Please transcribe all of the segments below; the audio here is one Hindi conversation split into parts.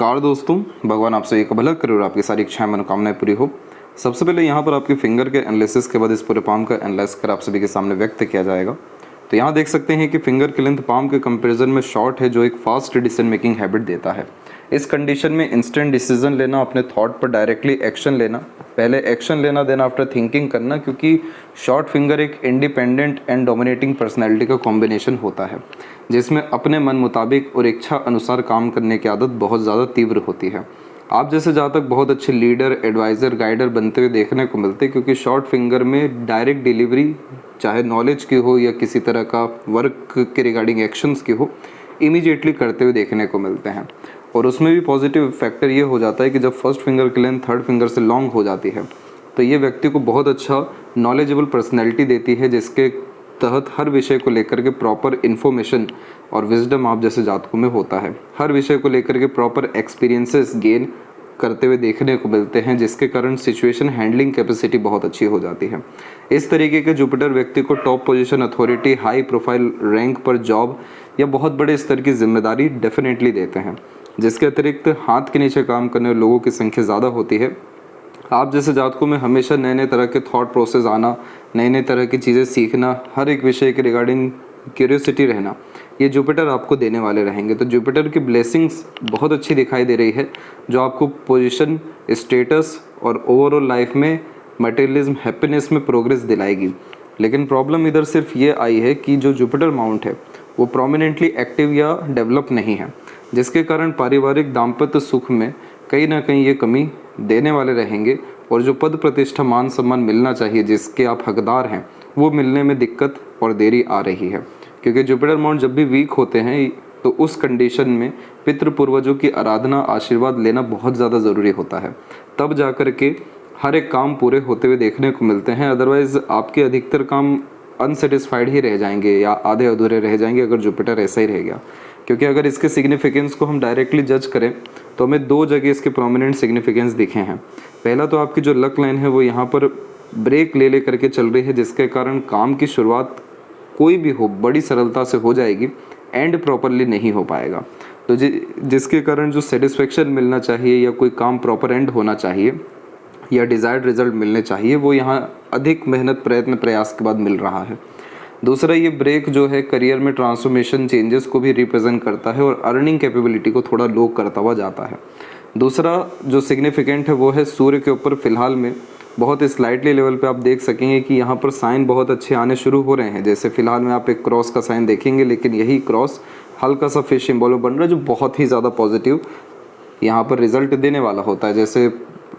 नमस्कार दोस्तों, भगवान आप सभी का भला करे और आपकी सारी इच्छाएं मनोकामनाएं पूरी हो। सबसे पहले यहाँ पर आपके फिंगर के एनालिसिस के बाद इस पूरे पाम का एनालाइज कर आप सभी के सामने व्यक्त किया जाएगा। तो यहाँ देख सकते हैं कि फिंगर की लेंथ पाम के कंपैरिजन में शॉर्ट है, जो एक फास्ट डिसीजन मेकिंग हैबिट देता है। इस कंडीशन में इंस्टेंट डिसीजन लेना, अपने थॉट पर डायरेक्टली एक्शन लेना, पहले एक्शन लेना देन आफ्टर थिंकिंग करना, क्योंकि शॉर्ट फिंगर एक इंडिपेंडेंट एंड डोमिनेटिंग पर्सनैलिटी का कॉम्बिनेशन होता है, जिसमें अपने मन मुताबिक और इच्छा अनुसार काम करने की आदत बहुत ज़्यादा तीव्र होती है। आप जैसे जातक बहुत अच्छे लीडर, एडवाइज़र, गाइडर बनते हुए देखने को मिलते हैं, क्योंकि शॉर्ट फिंगर में डायरेक्ट डिलीवरी, चाहे नॉलेज की हो या किसी तरह का वर्क के रिगार्डिंग एक्शंस की हो, इमीडिएटली करते हुए देखने को मिलते हैं। और उसमें भी पॉजिटिव फैक्टर ये हो जाता है कि जब फर्स्ट फिंगर की लेंथ थर्ड फिंगर से लॉन्ग हो जाती है तो ये व्यक्ति को बहुत अच्छा नॉलेजेबल पर्सनैलिटी देती है, जिसके तहत हर विषय को लेकर के प्रॉपर इन्फॉर्मेशन और विजडम आप जैसे जातकों में होता है। हर विषय को लेकर के प्रॉपर एक्सपीरियंसेस गेन करते हुए देखने को मिलते हैं, जिसके कारण सिचुएशन हैंडलिंग कैपेसिटी बहुत अच्छी हो जाती है। इस तरीके के जुपिटर व्यक्ति को top position, authority, high profile rank पर जॉब या बहुत बड़े स्तर की जिम्मेदारी डेफिनेटली देते हैं, जिसके अतिरिक्त हाथ के नीचे काम करने वाले लोगों की संख्या ज़्यादा होती है। आप जैसे जातकों में हमेशा नए नए तरह के थॉट प्रोसेस आना, नई नई तरह की चीज़ें सीखना, हर एक विषय के रिगार्डिंग क्यूरियोसिटी रहना, ये जुपिटर आपको देने वाले रहेंगे। तो जुपिटर की ब्लेसिंग्स बहुत अच्छी दिखाई दे रही है, जो आपको पोजीशन, स्टेटस और ओवरऑल लाइफ में मटेरियलिज्म, हैप्पीनेस में प्रोग्रेस दिलाएगी। लेकिन प्रॉब्लम इधर सिर्फ ये आई है कि जो जुपिटर माउंट है वो प्रोमिनेंटली एक्टिव या डेवलप नहीं है, जिसके कारण पारिवारिक दाम्पत्य सुख में कहीं ना कहीं ये कमी देने वाले रहेंगे। और जो पद, प्रतिष्ठा, मान सम्मान मिलना चाहिए, जिसके आप हकदार हैं, वो मिलने में दिक्कत और देरी आ रही है। क्योंकि जुपिटर माउंट जब भी वीक होते हैं तो उस कंडीशन में पितृ पूर्वजों की आराधना, आशीर्वाद लेना बहुत ज़्यादा ज़रूरी होता है, तब जा कर के हर एक काम पूरे होते हुए देखने को मिलते हैं। अदरवाइज़ आपके अधिकतर काम अनसेटिस्फाइड ही रह जाएंगे या आधे अधूरे रह जाएंगे अगर जुपिटर ऐसा ही रह गया। क्योंकि अगर इसके सिग्निफिकेंस को हम डायरेक्टली जज करें तो हमें दो जगह इसके प्रोमिनेंट सिग्निफिकेंस दिखे हैं। पहला तो आपकी जो लक लाइन है वो यहाँ पर ब्रेक ले करके चल रही है, जिसके कारण काम की शुरुआत कोई भी हो बड़ी सरलता से हो जाएगी, एंड प्रॉपरली नहीं हो पाएगा। तो जिसके कारण जो सेटिस्फेक्शन मिलना चाहिए या कोई काम प्रॉपर एंड होना चाहिए या डिज़ायर्ड रिजल्ट मिलने चाहिए, वो यहाँ अधिक मेहनत, प्रयत्न, प्रयास के बाद मिल रहा है। दूसरा, ये ब्रेक जो है करियर में ट्रांसफॉर्मेशन, चेंजेस को भी रिप्रेजेंट करता है और अर्निंग कैपेबिलिटी को थोड़ा लो करता हुआ जाता है। दूसरा जो सिग्निफिकेंट है वो है सूर्य के ऊपर फिलहाल में बहुत स्लाइटली लेवल पे आप देख सकेंगे कि यहाँ पर साइन बहुत अच्छे आने शुरू हो रहे हैं। जैसे फिलहाल में आप एक क्रॉस का साइन देखेंगे, लेकिन यही क्रॉस हल्का सा फिश सिंबल में बन रहा है, जो बहुत ही ज़्यादा पॉजिटिव यहाँ पर रिजल्ट देने वाला होता है। जैसे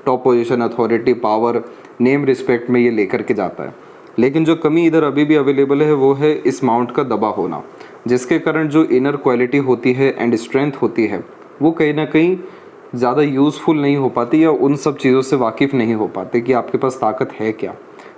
top position, authority, power, name, respect में ये लेकर के जाता है। लेकिन जो कमी इधर अभी भी अवेलेबल है वो है इस माउंट का दबा होना, जिसके कारण जो इनर क्वालिटी होती है एंड स्ट्रेंथ होती है वो कहीं ना कहीं ज़्यादा यूज़फुल नहीं हो पाती, या उन सब चीज़ों से वाकिफ़ नहीं हो पाते कि आपके पास ताकत है क्या,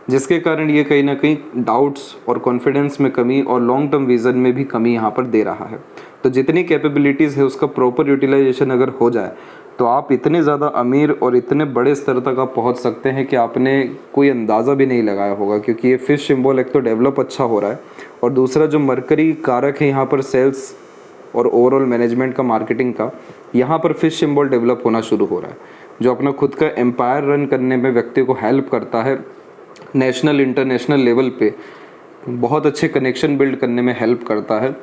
जिसके कारण ये कहीं ना कहीं डाउट्स और कॉन्फिडेंस में कमी और लॉन्ग टर्म विज़न में भी कमी यहाँ पर दे रहा है। तो जितनी कैपेबिलिटीज़ है उसका प्रॉपर यूटिलाइजेशन अगर हो जाए तो आप इतने ज़्यादा अमीर और इतने बड़े स्तर तक आप पहुँच सकते हैं कि आपने कोई अंदाज़ा भी नहीं लगाया होगा। क्योंकि ये फिश सिंबल एक तो डेवलप अच्छा हो रहा है, और दूसरा जो मरकरी कारक है यहाँ पर सेल्स और ओवरऑल मैनेजमेंट का, मार्केटिंग का, यहाँ पर फिश सिंबल डेवलप होना शुरू हो रहा है, जो अपना खुद का एम्पायर रन करने में व्यक्ति को हेल्प करता है। नेशनल, इंटरनेशनल लेवल पे बहुत अच्छे कनेक्शन बिल्ड करने में हेल्प करता है,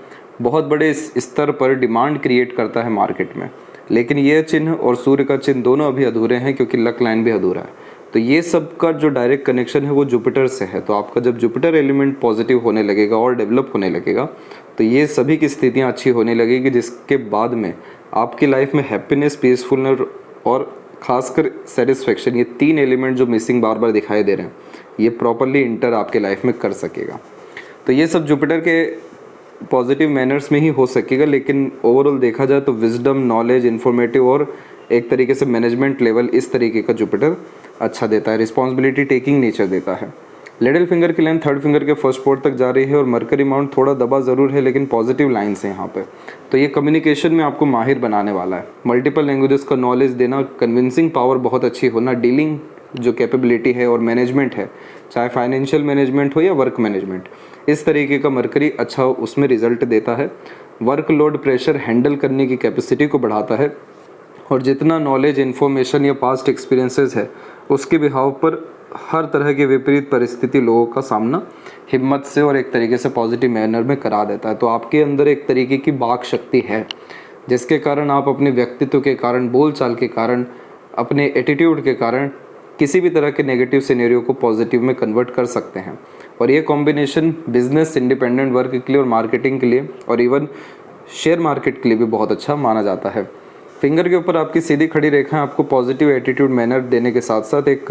बहुत बड़े स्तर पर डिमांड क्रिएट करता है मार्केट में। लेकिन ये चिन्ह और सूर्य का चिन्ह दोनों अभी अधूरे हैं, क्योंकि लक लाइन भी अधूरा है। तो ये सब का जो डायरेक्ट कनेक्शन है वो जुपिटर से है। तो आपका जब जुपिटर एलिमेंट पॉजिटिव होने लगेगा और डेवलप होने लगेगा तो ये सभी की स्थितियाँ अच्छी होने लगेगी, जिसके बाद में आपकी लाइफ में हैप्पीनेस, पीसफुलनेस और खासकर सेटिस्फेक्शन, ये तीन एलिमेंट जो मिसिंग बार बार दिखाई दे रहे हैं, ये प्रॉपरली इंटर आपके लाइफ में कर सकेगा। तो ये सब जुपिटर के पॉजिटिव मैनर्स में ही हो सकेगा। लेकिन ओवरऑल देखा जाए तो विजडम, नॉलेज, इन्फॉर्मेटिव और एक तरीके से मैनेजमेंट लेवल, इस तरीके का जुपिटर अच्छा देता है। रिस्पॉन्सिबिलिटी टेकिंग नेचर देता है। लिटिल फिंगर की लेंथ थर्ड फिंगर के फर्स्ट पोर्ट तक जा रही है, और मरकरी माउंट थोड़ा दबा ज़रूर है, लेकिन पॉजिटिव लाइन्स है यहाँ पे। तो ये कम्युनिकेशन में आपको माहिर बनाने वाला है। मल्टीपल लैंग्वेजेस का नॉलेज देना, कन्विंसिंग पावर बहुत अच्छी होना, डीलिंग जो कैपेबिलिटी है और मैनेजमेंट है, चाहे फाइनेंशियल मैनेजमेंट हो या वर्क मैनेजमेंट, इस तरीके का मरकरी अच्छा उसमें रिजल्ट देता है। वर्कलोड, प्रेशर हैंडल करने की कैपेसिटी को बढ़ाता है, और जितना नॉलेज, इन्फॉर्मेशन या पास्ट एक्सपीरियंसेस है उसके बिहाव पर हर तरह की विपरीत परिस्थिति लोगों का सामना हिम्मत से और एक तरीके से पॉजिटिव मैनर में करा देता है। तो आपके अंदर एक तरीके की वाक शक्ति है जिसके कारण आप अपने व्यक्तित्व के कारण, बोलचाल के कारण, अपने एटीट्यूड के कारण किसी भी तरह के नेगेटिव सिनेरियो को पॉजिटिव में कन्वर्ट कर सकते हैं। और ये कॉम्बिनेशन बिजनेस, इंडिपेंडेंट वर्क के लिए और मार्केटिंग के लिए और इवन शेयर मार्केट के लिए भी बहुत अच्छा माना जाता है। फिंगर के ऊपर आपकी सीधी खड़ी रेखाएं आपको पॉजिटिव एटीट्यूड, मैनर देने के साथ साथ एक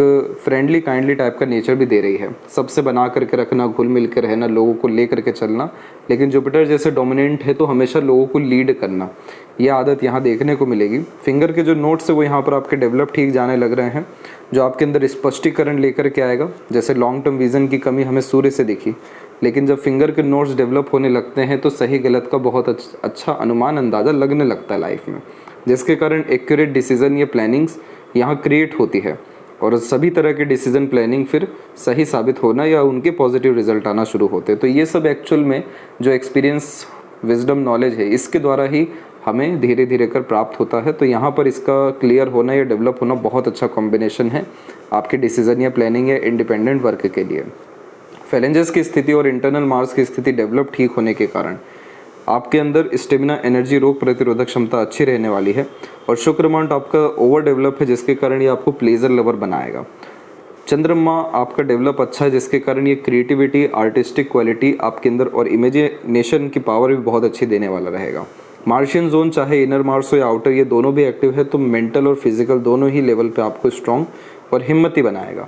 फ्रेंडली, काइंडली टाइप का नेचर भी दे रही है। सबसे बना करके रखना, घुल मिल कर रहना, लोगों को ले करके चलना। लेकिन जुपिटर जैसे डोमिनेंट है तो हमेशा लोगों को लीड करना, यह आदत यहाँ देखने को मिलेगी। फिंगर के जो नोट्स है वो यहाँ पर आपके डेवलप ठीक जाने लग रहे हैं, जो आपके अंदर स्पष्टीकरण लेकर के आएगा। जैसे लॉन्ग टर्म विजन की कमी हमें सूर्य से दिखी, लेकिन जब फिंगर के नोट्स डेवलप होने लगते हैं तो सही गलत का बहुत अच्छा अनुमान, अंदाज़ा लगने लगता है लाइफ में, जिसके कारण एक्यूरेट डिसीजन या प्लानिंग्स यहाँ क्रिएट होती है और सभी तरह के डिसीजन प्लानिंग फिर सही साबित होना या उनके पॉजिटिव रिजल्ट आना शुरू होते हैं। तो ये सब एक्चुअल में जो एक्सपीरियंस, विजडम, नॉलेज है इसके द्वारा ही हमें धीरे धीरे कर प्राप्त होता है। तो यहाँ पर इसका क्लियर होना या डेवलप होना बहुत अच्छा कॉम्बिनेशन है आपके डिसीजन या प्लानिंग या इंडिपेंडेंट वर्क के लिए। फैलेंजेस की स्थिति और इंटरनल मार्स की स्थिति डेवलप ठीक होने के कारण आपके अंदर स्टेमिना, एनर्जी, रोग प्रतिरोधक क्षमता अच्छी रहने वाली है। और शुक्र माउंट आपका ओवर डेवलप है जिसके कारण ये आपको प्लेजर लवर बनाएगा। चंद्रमा आपका डेवलप अच्छा है जिसके कारण ये क्रिएटिविटी, आर्टिस्टिक क्वालिटी आपके अंदर और इमेजिनेशन की पावर भी बहुत अच्छी देने वाला रहेगा। मार्शियन जोन चाहे इनर मार्स हो या आउटर, ये दोनों भी एक्टिव है तो मेंटल और फिजिकल दोनों ही लेवल पे आपको स्ट्रॉन्ग और हिम्मती बनाएगा।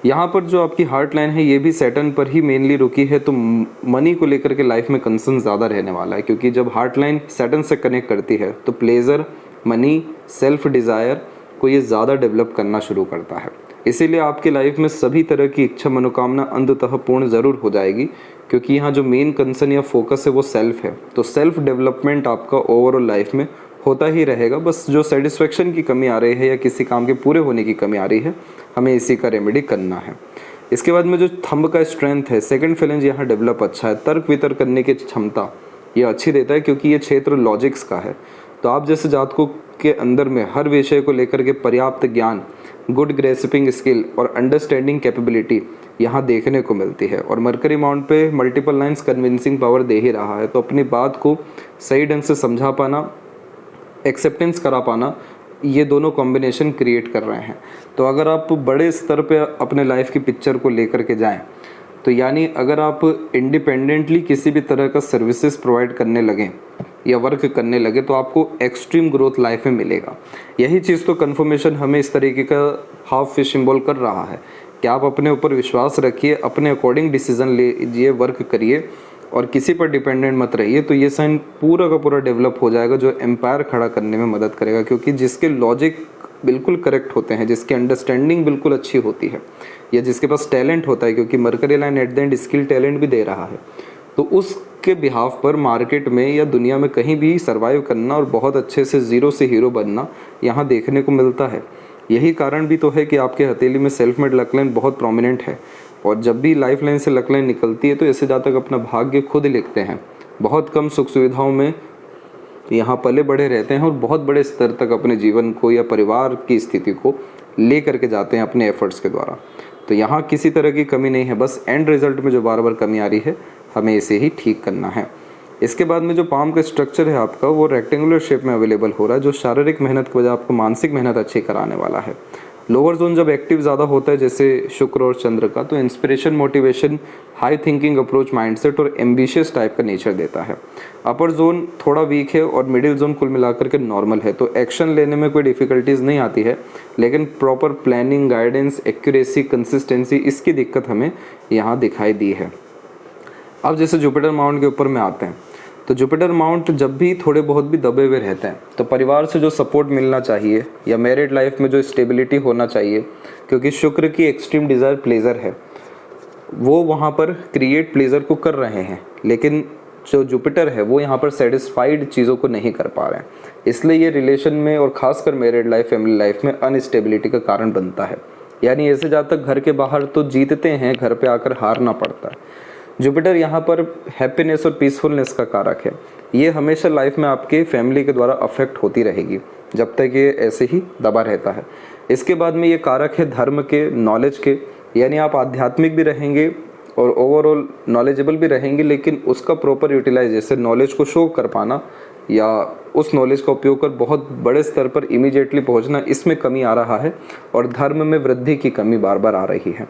यहाँ पर जो आपकी हार्ट लाइन है ये भी सैटर्न पर ही मेनली रुकी है, तो मनी को लेकर के लाइफ में कंसर्न ज़्यादा रहने वाला है, क्योंकि जब हार्ट लाइन सैटर्न से कनेक्ट करती है तो प्लेजर, मनी, सेल्फ डिज़ायर को ये ज़्यादा डेवलप करना शुरू करता है। इसीलिए आपकी लाइफ में सभी तरह की इच्छा, मनोकामना अंततः पूर्ण ज़रूर हो जाएगी, क्योंकि यहाँ जो मेन कंसर्न या फोकस है वो सेल्फ है। तो सेल्फ डेवलपमेंट आपका ओवरऑल लाइफ में होता ही रहेगा। बस जो सेटिस्फेक्शन की कमी आ रही है या किसी काम के पूरे होने की कमी आ रही है, हमें इसी का रेमेडी करना है। इसके बाद में जो थंब का स्ट्रेंथ है, सेकंड फेलेंज यहाँ डेवलप अच्छा है। तर्क वितर्क करने की क्षमता ये अच्छी देता है क्योंकि ये क्षेत्र लॉजिक्स का है। तो आप जैसे जातकों के अंदर में हर विषय को लेकर के पर्याप्त ज्ञान, गुड ग्रेस्पिंग स्किल और अंडरस्टैंडिंग कैपेबिलिटी यहाँ देखने को मिलती है। और मरकरी माउंट पे मल्टीपल लाइन्स कन्विंसिंग पावर दे ही रहा है, तो अपनी बात को सही ढंग से समझा पाना, एक्सेप्टेंस करा पाना, ये दोनों कॉम्बिनेशन क्रिएट कर रहे हैं। तो अगर आप बड़े स्तर पे अपने लाइफ की पिक्चर को लेकर के जाएं, तो यानी अगर आप इंडिपेंडेंटली किसी भी तरह का सर्विसेज प्रोवाइड करने लगें या वर्क करने लगे तो आपको एक्सट्रीम ग्रोथ लाइफ में मिलेगा। यही चीज़ तो कन्फर्मेशन हमें इस तरीके का हाफ फिश सिंबल कर रहा है कि आप अपने ऊपर विश्वास रखिए, अपने अकॉर्डिंग डिसीजन लीजिए, वर्क करिए और किसी पर डिपेंडेंट मत रहिए। तो ये साइन पूरा का पूरा डेवलप हो जाएगा, जो एम्पायर खड़ा करने में मदद करेगा, क्योंकि जिसके लॉजिक बिल्कुल करेक्ट होते हैं, जिसकी अंडरस्टैंडिंग बिल्कुल अच्छी होती है, या जिसके पास टैलेंट होता है, क्योंकि mercury line at the end skill talent भी दे रहा है, तो उसके बिहाफ पर मार्केट में या दुनिया में कहीं भी सर्वाइव करना और बहुत अच्छे से ज़ीरो से हीरो बनना यहाँ देखने को मिलता है। यही कारण भी तो है कि आपके हथेली में सेल्फ मेड लक लाइन बहुत प्रोमिनेंट है। और जब भी लाइफ लाइन से लक लाइन निकलती है तो ऐसे जातक अपना भाग्य खुद लिखते हैं। बहुत कम सुख सुविधाओं में यहाँ पले बढ़े रहते हैं और बहुत बड़े स्तर तक अपने जीवन को या परिवार की स्थिति को ले करके जाते हैं अपने एफर्ट्स के द्वारा। तो यहाँ किसी तरह की कमी नहीं है, बस एंड रिजल्ट में जो बार बार कमी आ रही है हमें इसे ही ठीक करना है। इसके बाद में जो पाम का स्ट्रक्चर है आपका वो रेक्टेंगुलर शेप में अवेलेबल हो रहा है, जो शारीरिक मेहनत की वजह आपको मानसिक मेहनत अच्छी कराने वाला है। लोअर जोन जब एक्टिव ज़्यादा होता है जैसे शुक्र और चंद्र का, तो inspiration, motivation, high thinking approach, mindset और एम्बिशियस टाइप का नेचर देता है। अपर जोन थोड़ा वीक है और मिडिल जोन कुल मिलाकर के नॉर्मल है, तो एक्शन लेने में कोई डिफ़िकल्टीज नहीं आती है, लेकिन proper planning, guidance, accuracy, consistency, इसकी दिक्कत हमें यहाँ दिखाई दी है। अब जैसे जुपिटर माउंट के ऊपर में आते हैं, तो जुपिटर माउंट जब भी थोड़े बहुत भी दबे हुए रहते हैं तो परिवार से जो सपोर्ट मिलना चाहिए या मैरिड लाइफ में जो स्टेबिलिटी होना चाहिए, क्योंकि शुक्र की एक्सट्रीम डिज़ायर प्लेजर है, वो वहाँ पर क्रिएट प्लेजर को कर रहे हैं, लेकिन जो जुपिटर है वो यहाँ पर सेटिस्फाइड चीज़ों को नहीं कर पा रहे हैं। इसलिए ये रिलेशन में और ख़ासकर मैरिड लाइफ, फैमिली लाइफ में अनस्टेबिलिटी का कारण बनता है। यानी ऐसे जहाँ तक घर के बाहर तो जीतते हैं, घर पे आकर हारना पड़ता है। जुपिटर यहाँ पर हैप्पीनेस और पीसफुलनेस का कारक है। ये हमेशा लाइफ में आपके फैमिली के द्वारा अफेक्ट होती रहेगी जब तक ये ऐसे ही दबा रहता है। इसके बाद में ये कारक है धर्म के, नॉलेज के, यानी आप आध्यात्मिक भी रहेंगे और ओवरऑल नॉलेजेबल भी रहेंगे, लेकिन उसका प्रॉपर यूटिलाइजेशन, नॉलेज को शो कर पाना या उस नॉलेज का उपयोग कर बहुत बड़े स्तर पर इमीडिएटली पहुंचना, इसमें कमी आ रहा है और धर्म में वृद्धि की कमी बार बार आ रही है।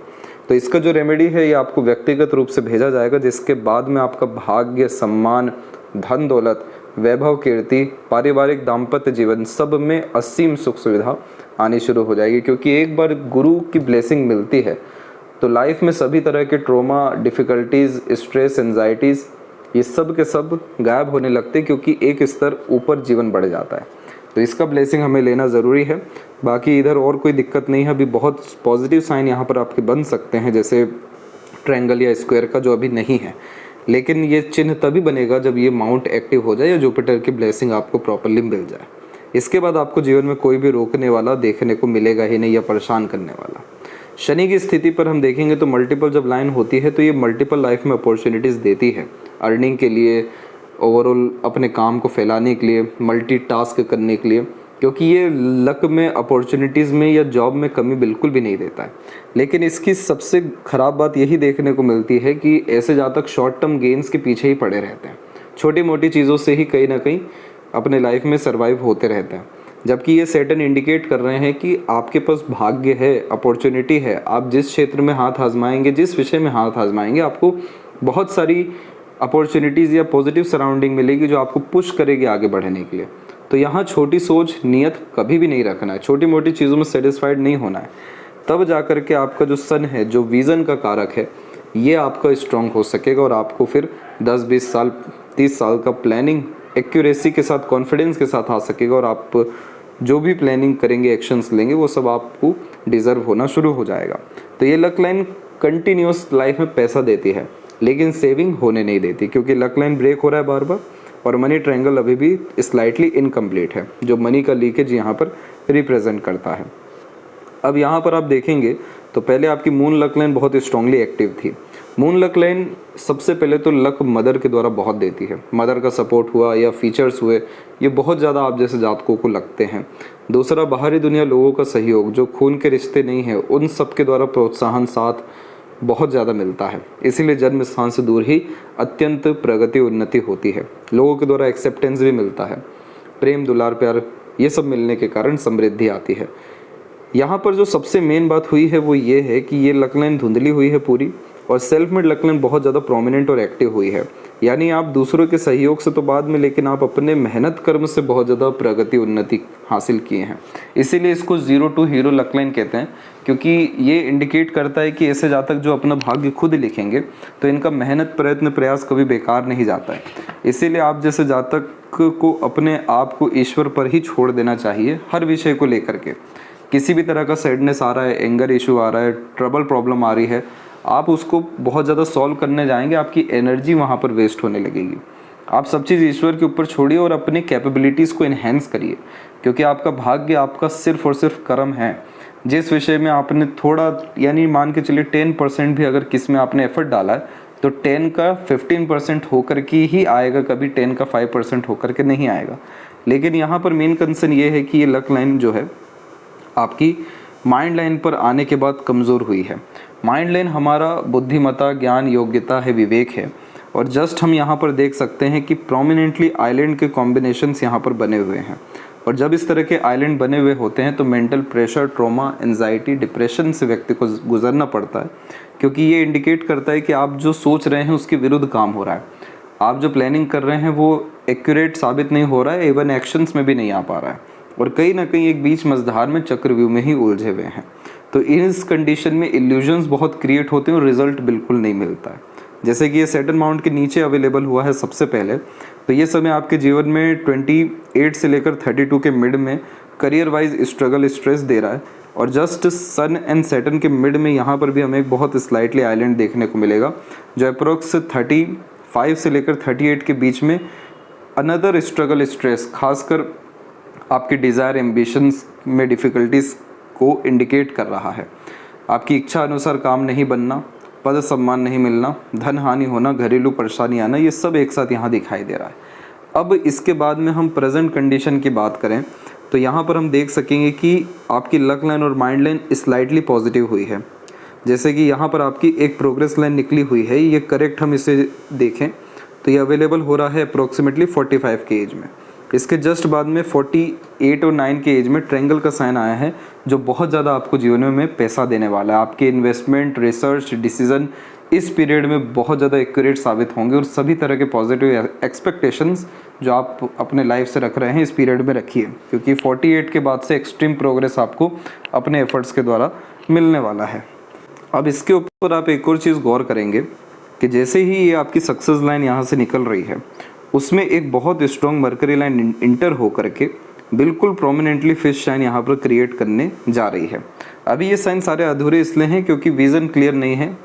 तो इसका जो रेमेडी है ये आपको व्यक्तिगत रूप से भेजा जाएगा, जिसके बाद में आपका भाग्य, सम्मान, धन दौलत, वैभव, कीर्ति, पारिवारिक दाम्पत्य जीवन सब में असीम सुख सुविधा आनी शुरू हो जाएगी। क्योंकि एक बार गुरु की ब्लेसिंग मिलती है तो लाइफ में सभी तरह के ट्रॉमा, डिफ़िकल्टीज़, स्ट्रेस, एंजाइटीज़, ये सब के सब गायब होने लगते हैं, क्योंकि एक स्तर ऊपर जीवन बढ़ जाता है। तो इसका ब्लेसिंग हमें लेना ज़रूरी है। बाकी इधर और कोई दिक्कत नहीं है। अभी बहुत पॉजिटिव साइन यहाँ पर आपके बन सकते हैं, जैसे ट्रायंगल या स्क्वायर का, जो अभी नहीं है, लेकिन ये चिन्ह तभी बनेगा जब ये माउंट एक्टिव हो जाए या जुपिटर की ब्लेसिंग आपको प्रॉपरली मिल जाए। इसके बाद आपको जीवन में कोई भी रोकने वाला देखने को मिलेगा ही नहीं या परेशान करने वाला। शनि की स्थिति पर हम देखेंगे तो मल्टीपल जब लाइन होती है तो ये मल्टीपल लाइफ में अपॉर्चुनिटीज़ देती है, अर्निंग के लिए, ओवरऑल अपने काम को फैलाने के लिए, मल्टीटास्क करने के लिए, क्योंकि ये लक में, अपॉर्चुनिटीज़ में या जॉब में कमी बिल्कुल भी नहीं देता है। लेकिन इसकी सबसे ख़राब बात यही देखने को मिलती है कि ऐसे जातक शॉर्ट टर्म गेन्स के पीछे ही पड़े रहते हैं, छोटी मोटी चीज़ों से ही कहीं ना कहीं अपने लाइफ में सर्वाइव होते रहते हैं। जबकि ये सैटर्न इंडिकेट कर रहे हैं कि आपके पास भाग्य है, अपॉर्चुनिटी है, आप जिस क्षेत्र में हाथ आजमाएंगे, जिस विषय में हाथ आजमाएंगे, आपको बहुत सारी अपॉर्चुनिटीज़ या पॉजिटिव सराउंडिंग मिलेगी जो आपको पुश करेगी आगे बढ़ने के लिए। तो यहाँ छोटी सोच, नियत कभी भी नहीं रखना है, छोटी मोटी चीज़ों में सेटिस्फाइड नहीं होना है। तब जा कर के आपका जो सन है, जो विज़न का कारक है, ये आपका स्ट्रॉन्ग हो सकेगा और आपको फिर 10-20 साल, 30 साल का प्लानिंग एक्यूरेसी के साथ, कॉन्फिडेंस के साथ आ सकेगा और आप जो भी प्लानिंग करेंगे, एक्शंस लेंगे, वो सब आपको डिज़र्व होना शुरू हो जाएगा। तो ये लक लाइन कंटिन्यूस लाइफ में पैसा देती है, लेकिन सेविंग होने नहीं देती, क्योंकि लक लाइन ब्रेक हो रहा है बार बार और मनी ट्रायंगल अभी भी स्लाइटली इनकम्प्लीट है, जो मनी का लीकेज यहाँ पर रिप्रेजेंट करता है। अब यहाँ पर आप देखेंगे तो पहले आपकी मून लक लाइन बहुत स्ट्रांगली एक्टिव थी। मून लक लाइन सबसे पहले तो लक मदर के द्वारा बहुत देती है, मदर का सपोर्ट हुआ या फीचर्स हुए, ये बहुत ज़्यादा आप जैसे जातकों को लगते हैं। दूसरा, बाहरी दुनिया, लोगों का सहयोग, जो खून के रिश्ते नहीं है, उन सब के द्वारा प्रोत्साहन साथ बहुत ज़्यादा मिलता है। इसीलिए जन्म स्थान से दूर ही अत्यंत प्रगति, उन्नति होती है। लोगों के द्वारा एक्सेप्टेंस भी मिलता है, प्रेम, दुलार, प्यार, ये सब मिलने के कारण समृद्धि आती है। यहाँ पर जो सबसे मेन बात हुई है वो ये है कि ये लक लाइन धुंधली हुई है पूरी, और सेल्फ मेड लक लाइन बहुत ज़्यादा प्रोमिनेंट और एक्टिव हुई है। यानी आप दूसरों के सहयोग से तो बाद में, लेकिन आप अपने मेहनत कर्म से बहुत ज़्यादा प्रगति, उन्नति हासिल किए हैं। इसीलिए इसको 0 to हीरो लक लाइन कहते हैं, क्योंकि ये इंडिकेट करता है कि ऐसे जातक जो अपना भाग्य खुद लिखेंगे तो इनका मेहनत, प्रयत्न, प्रयास कभी बेकार नहीं जाता है। इसीलिए आप जैसे जातक को अपने आप को ईश्वर पर ही छोड़ देना चाहिए हर विषय को लेकर के। किसी भी तरह का सैडनेस आ रहा है, एंगर इशू आ रहा है, ट्रबल प्रॉब्लम आ रही है, आप उसको बहुत ज़्यादा सॉल्व करने जाएंगे, आपकी एनर्जी वहाँ पर वेस्ट होने लगेगी। आप सब चीज़ ईश्वर के ऊपर छोड़िए और अपने कैपेबिलिटीज़ को इन्हेंस करिए, क्योंकि आपका भाग्य आपका सिर्फ और सिर्फ कर्म है। जिस विषय में आपने थोड़ा, यानी मान के चलिए 10% भी अगर किस में आपने एफर्ट डाला है तो 10 का 15% होकर के ही आएगा, कभी 10 का 5% होकर के नहीं आएगा। लेकिन यहाँ पर मेन कंसर्न ये है कि ये लक लाइन जो है आपकी माइंड लाइन पर आने के बाद कमज़ोर हुई है। माइंड लाइन हमारा बुद्धिमत्ता, ज्ञान, योग्यता है, विवेक है, और जस्ट हम यहाँ पर देख सकते हैं कि प्रोमिनेंटली आइलैंड के कॉम्बिनेशंस यहाँ पर बने हुए हैं। और जब इस तरह के आइलैंड बने हुए होते हैं तो mental pressure, trauma, anxiety, depression से व्यक्ति को गुजरना पड़ता है, क्योंकि ये इंडिकेट करता है कि आप जो सोच रहे हैं उसके विरुद्ध काम हो रहा है, आप जो प्लानिंग कर रहे हैं वो एक्यूरेट साबित नहीं हो रहा है, इवन एक्शंस में भी नहीं आ पा रहा है, और कहीं ना कहीं एक बीच मझधार में, चक्रव्यूह में ही उलझे हुए हैं। तो इस कंडीशन में इल्यूजन्स बहुत क्रिएट होते हैं और रिजल्ट बिल्कुल नहीं मिलता है। जैसे कि ये सैटर्न माउंट के नीचे अवेलेबल हुआ है सबसे पहले, तो ये समय आपके जीवन में 28 से लेकर 32 के मिड में करियर वाइज स्ट्रगल, स्ट्रेस दे रहा है, और जस्ट सन एंड सैटर्न के मिड में यहाँ पर भी हमें एक बहुत स्लाइटली आइलैंड देखने को मिलेगा, जो अप्रोक्स 35 से लेकर 38 के बीच में अनदर स्ट्रगल, स्ट्रेस, खासकर आपके डिज़ायर, एम्बिशंस में डिफ़िकल्टीज़ को इंडिकेट कर रहा है। आपकी इच्छा अनुसार काम नहीं बनना, पद सम्मान नहीं मिलना, धन हानि होना, घरेलू परेशानी आना, ये सब एक साथ यहाँ दिखाई दे रहा है। अब इसके बाद में हम प्रेजेंट कंडीशन की बात करें तो यहाँ पर हम देख सकेंगे कि आपकी लक लाइन और माइंड लाइन स्लाइटली पॉजिटिव हुई है। जैसे कि यहाँ पर आपकी एक प्रोग्रेस लाइन निकली हुई है, ये करेक्ट हम इसे देखें तो ये अवेलेबल हो रहा है अप्रोक्सीमेटली 45 के एज में। इसके जस्ट बाद में 48 और 9 के एज में ट्रायंगल का साइन आया है, जो बहुत ज़्यादा आपको जीवन में पैसा देने वाला है। आपके इन्वेस्टमेंट, रिसर्च, डिसीजन इस पीरियड में बहुत ज़्यादा एक्यूरेट साबित होंगे और सभी तरह के पॉजिटिव एक्सपेक्टेशंस जो आप अपने लाइफ से रख रहे हैं इस पीरियड में रखिए, क्योंकि 48 के बाद से एक्सट्रीम प्रोग्रेस आपको अपने एफर्ट्स के द्वारा मिलने वाला है। अब इसके ऊपर आप एक और चीज़ गौर करेंगे कि जैसे ही ये आपकी सक्सेस लाइन यहाँ से निकल रही है, उसमें एक बहुत स्ट्रॉन्ग मरकरी लाइन इंटर हो करके बिल्कुल प्रोमिनेंटली फिश साइन यहाँ पर क्रिएट करने जा रही है। अभी ये साइन सारे अधूरे इसलिए हैं क्योंकि विज़न क्लियर नहीं है,